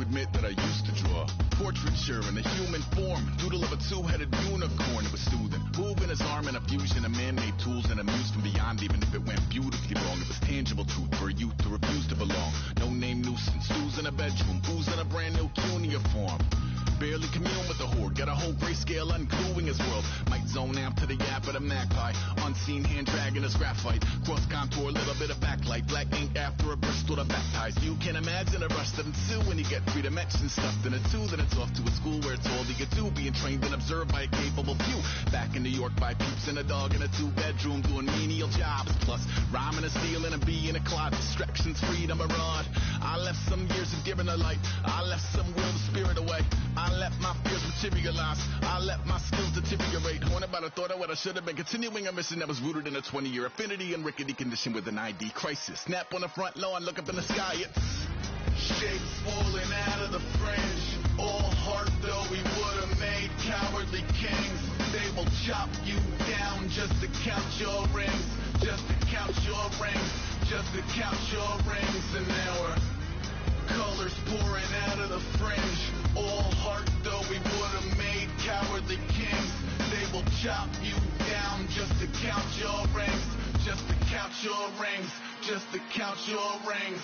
admit that I used to draw portraiture in a human form, doodle of a two-headed unicorn. It was soothing, moving his arm in a fusion of man-made tools and amused from beyond, even if it went beautifully wrong. It was tangible truth for a youth to refuse to belong. No name nuisance, who's in a bedroom, who's in a brand new cuneiform. Barely commune with the horde, got a whole grayscale ungluing his world. Might zone amp to the yap of the magpie, unseen hand dragging his graphite. Cross contour, little bit of backlight, black ink after a Bristol to baptize. You can imagine a rush that ensue when you get 3 dimensions stuffed in a 2. Then it's off to a school where it's all you get to, being trained and observed by a capable few. Back in New York by peeps and a dog in a 2-bedroom doing menial jobs. Plus rhyming and stealing and being a clot, distractions, freedom, a rod. I left some years of giving a light, I left some will the spirit away. I let my fears materialize, I let my skills deteriorate. Haunted by the thought of what I should have been, continuing a mission that was rooted in a 20-year affinity and rickety condition with an ID crisis. Snap on the front lawn, look up in the sky, it's shapes falling out of the fringe. All heart though we would have made cowardly kings. They will chop you down just to count your rings, just to count your rings, just to count your rings. And now we're colors pouring out of the fringe. All heart though we would have made cowardly kings. They will chop you down just to count your rings, just to count your rings, just to count your rings.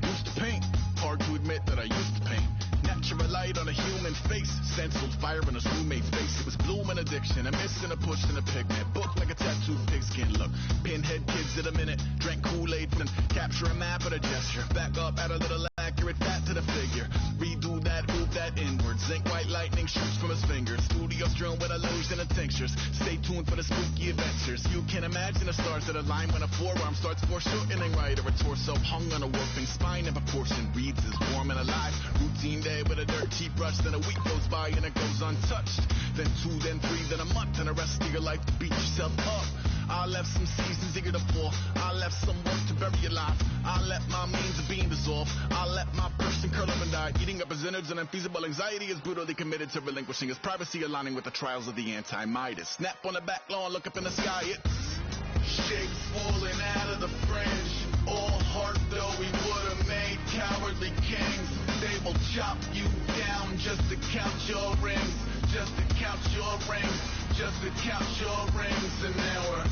Used to paint, hard to admit that I used to paint. Natural light on a human face, stenciled fire in a roommate's face. It was bloom and addiction, a miss and a push and a pigment. Book like a tattooed pigskin look. Pinhead kids at a minute, drank Kool-Aid and capture a map at a gesture. Back up, add a little accurate fat to the figure. Redo that, move that inward. Zinc white lightning shoots from his fingers. Studio strewn with illusion and tinctures. Stay tuned for the spooky adventures. You can imagine the stars that align when a forearm starts foreshortening right, or a torso hung on a warping spine in proportion. Reads as warm and alive. Routine day with a dirty brush, then a week goes by and it goes untouched. Then 2, then 3, then a month, and the rest of your life to beat yourself up. I left some seasons eager to fall. I left some work to bury alive. I let my means of being dissolve. I let my person curl up and die. Eating up his innards and unfeasible anxiety is brutally committed to relinquishing his privacy, aligning with the trials of the anti-Midas. Snap on the back lawn, look up in the sky, it's shapes falling out of the fringe. All heart though we would have made cowardly kings. They will chop you down just to count your rings, just to count your rings, just to count your rings. And now we're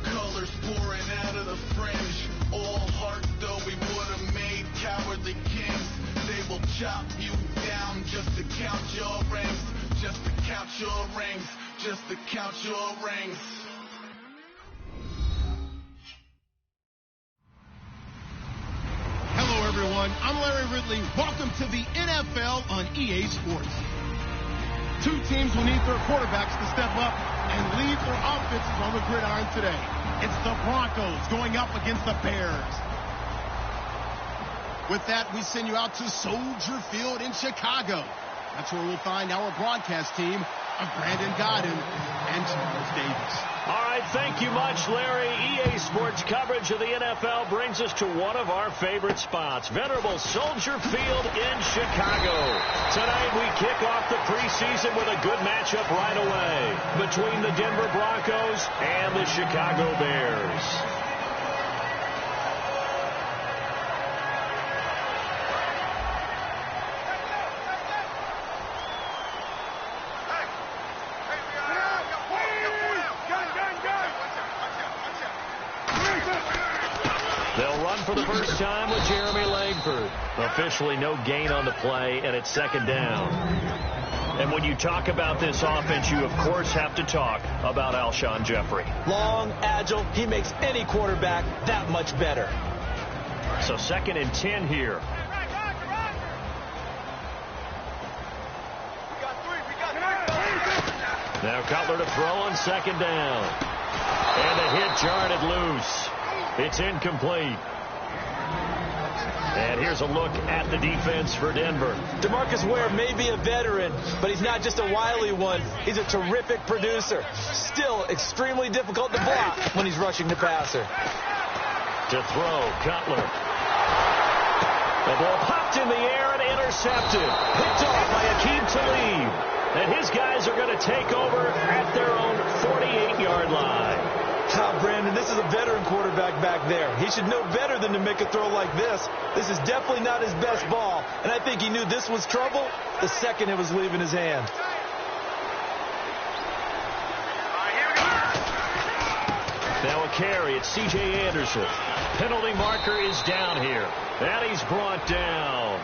colors pouring out of the fringe. All heart though we would have made cowardly kings. They will chop you down just to count your rings, just to count your rings, just to count your rings. Hello, everyone. I'm Larry Ridley. Welcome to the NFL on EA Sports. 2 teams will need their quarterbacks to step up and lead their offenses on the gridiron today. It's the Broncos going up against the Bears. With that, we send you out to Soldier Field in Chicago. That's where we'll find our broadcast team of Brandon Godden and Charles Davis. All right, thank you much, Larry. EA Sports coverage of the NFL brings us to one of our favorite spots, venerable Soldier Field in Chicago. Tonight we kick off the preseason with a good matchup right away between the Denver Broncos and the Chicago Bears. They'll run for the first time with Jeremy Langford. Officially no gain on the play, and it's 2nd down. And when you talk about this offense, you, of course, have to talk about Alshon Jeffrey. Long, agile, he makes any quarterback that much better. So 2nd and 10 here. Now Cutler to throw on 2nd down. And the hit jarred it loose. It's incomplete. And here's a look at the defense for Denver. DeMarcus Ware may be a veteran, but he's not just a wily one. He's a terrific producer. Still extremely difficult to block when he's rushing the passer. To throw, Cutler. The ball popped in the air and intercepted. Picked off by Akeem Talib. And his guys are going to take over at their own 48-yard line. Brandon, this is a veteran quarterback back there. He should know better than to make a throw like this. This is definitely not his best ball, and I think he knew this was trouble the second it was leaving his hand. Now a carry. It's C.J. Anderson. Penalty marker is down here. And he's brought down.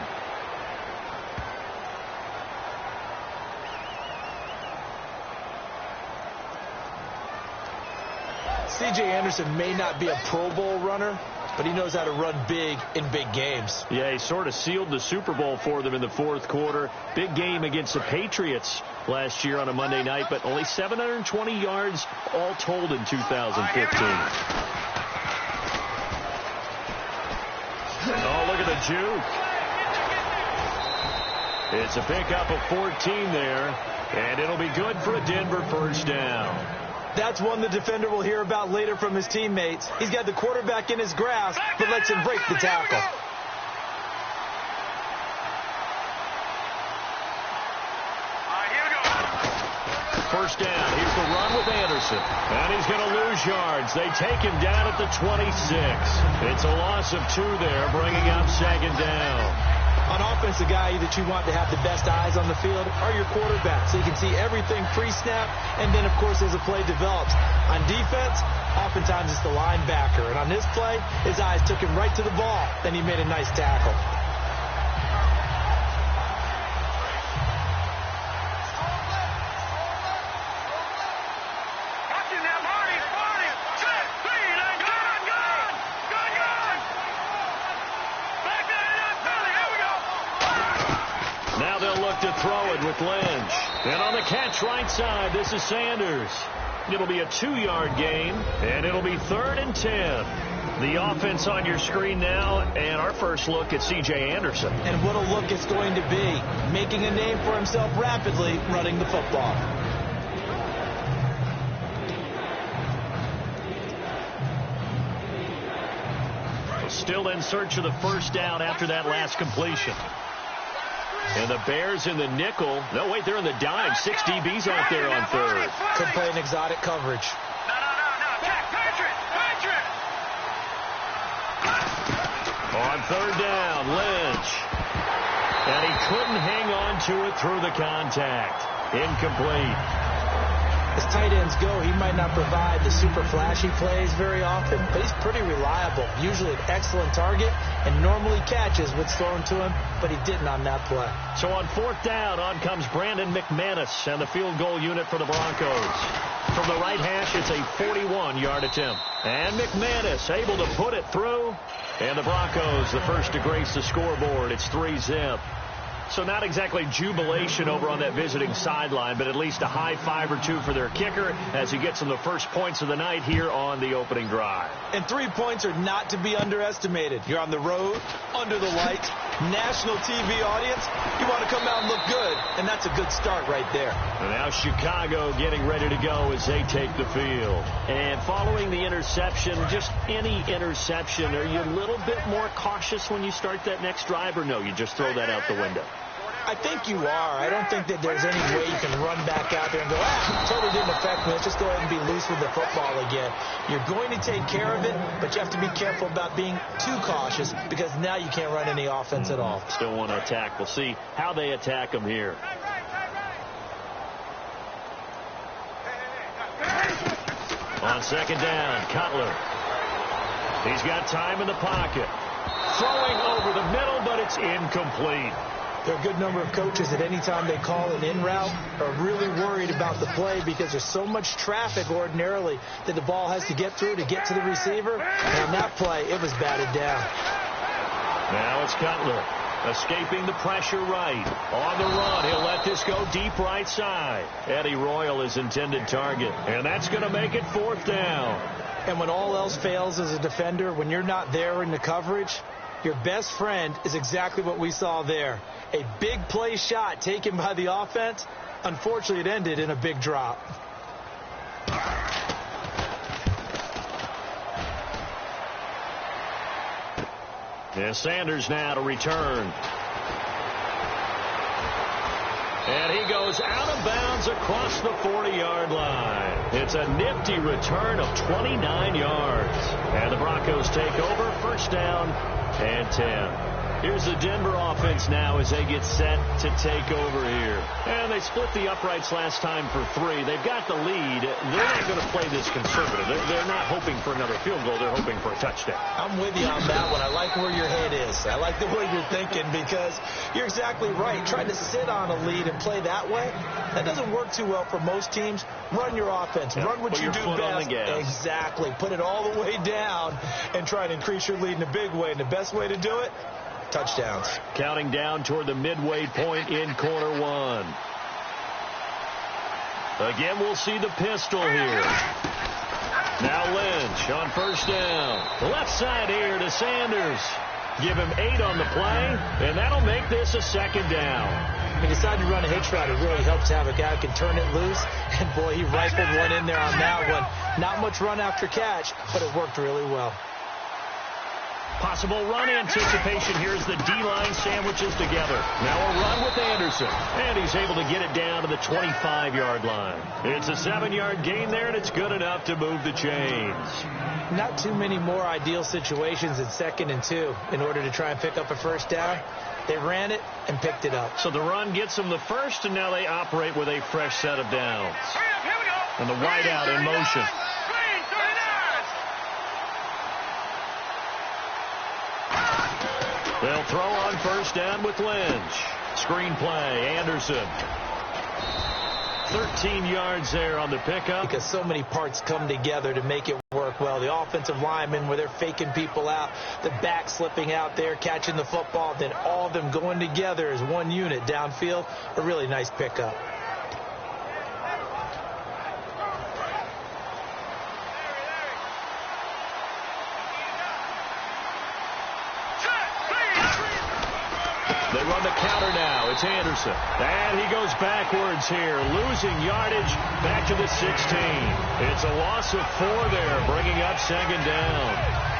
C.J. Anderson may not be a Pro Bowl runner, but he knows how to run big in big games. Yeah, he sort of sealed the Super Bowl for them in the fourth quarter. Big game against the Patriots last year on a Monday night, but only 720 yards all told in 2015. Oh, look at the juke. It's a pickup of 14 there, and it'll be good for a Denver first down. That's one the defender will hear about later from his teammates. He's got the quarterback in his grasp, but lets him break the tackle. First down. Here's the run with Anderson. And he's going to lose yards. They take him down at the 26. It's a loss of 2 there, bringing up second down. On offense, the guy that you want to have the best eyes on the field are your quarterbacks, so you can see everything pre-snap, and then, of course, as the play develops. On defense, oftentimes it's the linebacker, and on this play, his eyes took him right to the ball. Then he made a nice tackle. To throw it with Lynch. And on the catch right side, this is Sanders. It'll be a 2-yard gain, and it'll be 3rd and 10. The offense on your screen now, and our first look at C.J. Anderson. And what a look it's going to be. Making a name for himself rapidly, running the football. Still in search of the first down after that last completion. And the Bears in the nickel. No, wait, they're in the dime. 6 DBs out there on third. Could play an exotic coverage. On third down, Lynch. And he couldn't hang on to it through the contact. Incomplete. As tight ends go, he might not provide the super flashy plays very often, but he's pretty reliable. Usually an excellent target and normally catches what's thrown to him, but he didn't on that play. So on fourth down, on comes Brandon McManus and the field goal unit for the Broncos. From the right hash, it's a 41-yard attempt. And McManus able to put it through. And the Broncos, the first to grace the scoreboard. It's 3-zip. So not exactly jubilation over on that visiting sideline, but at least a high 5 or 2 for their kicker as he gets them the first points of the night here on the opening drive. And 3 points are not to be underestimated. You're on the road, under the lights, national TV audience. You want to come out and look good, and that's a good start right there. And now Chicago getting ready to go as they take the field. And following the interception, just any interception, are you a little bit more cautious when you start that next drive, or no, you just throw that out the window? I think you are. I don't think that there's any way you can run back out there and go, totally didn't affect me. Let's just go ahead and be loose with the football again. You're going to take care of it, but you have to be careful about being too cautious because now you can't run any offense at all. Still want to attack. We'll see how they attack them here. On second down, Cutler. He's got time in the pocket. Throwing over the middle, but it's incomplete. There are a good number of coaches at any time they call an in route are really worried about the play because there's so much traffic ordinarily that the ball has to get through to get to the receiver. And on that play, it was batted down. Now it's Cutler escaping the pressure right. On the run, he'll let this go deep right side. Eddie Royal is intended target. And that's going to make it fourth down. And when all else fails as a defender, when you're not there in the coverage, your best friend is exactly what we saw there. A big play shot taken by the offense. Unfortunately, it ended in a big drop. Yeah, Sanders now to return. And he goes out of bounds across the 40-yard line. It's a nifty return of 29 yards. And the Broncos take over, first down and 10. Here's the Denver offense now as they get set to take over here. And they split the uprights last time for 3. They've got the lead. They're not going to play this conservative. They're not hoping for another field goal. They're hoping for a touchdown. I'm with you on that one. I like where your head is. I like the way you're thinking because you're exactly right. Trying to sit on a lead and play that way, that doesn't work too well for most teams. Run your offense. Run what you do best. Exactly. Put it all the way down and try to increase your lead in a big way. And the best way to do it, touchdowns. Counting down toward the midway point in quarter 1. Again, we'll see the pistol here. Now Lynch on first down. Left side here to Sanders. Give him 8 on the play, and that'll make this a second down. He decided to run a hitch route. It really helps to have a guy who can turn it loose. And, boy, he rifled one in there on that one. Not much run after catch, but it worked really well. Possible run anticipation here as the D-line sandwiches together. Now a run with Anderson. And he's able to get it down to the 25-yard line. It's a 7-yard gain there, and it's good enough to move the chains. Not too many more ideal situations in 2nd and 2 in order to try and pick up a first down. They ran it and picked it up. So the run gets them the first, and now they operate with a fresh set of downs. And the wideout in motion. They'll throw on first down with Lynch. Screen play, Anderson. 13 yards there on the pickup. Because so many parts come together to make it work well. The offensive linemen, where they're faking people out, the back slipping out there, catching the football, then all of them going together as one unit downfield. A really nice pickup. They run the counter now. It's Anderson. And he goes backwards here, losing yardage back to the 16. It's a loss of 4 there, bringing up second down.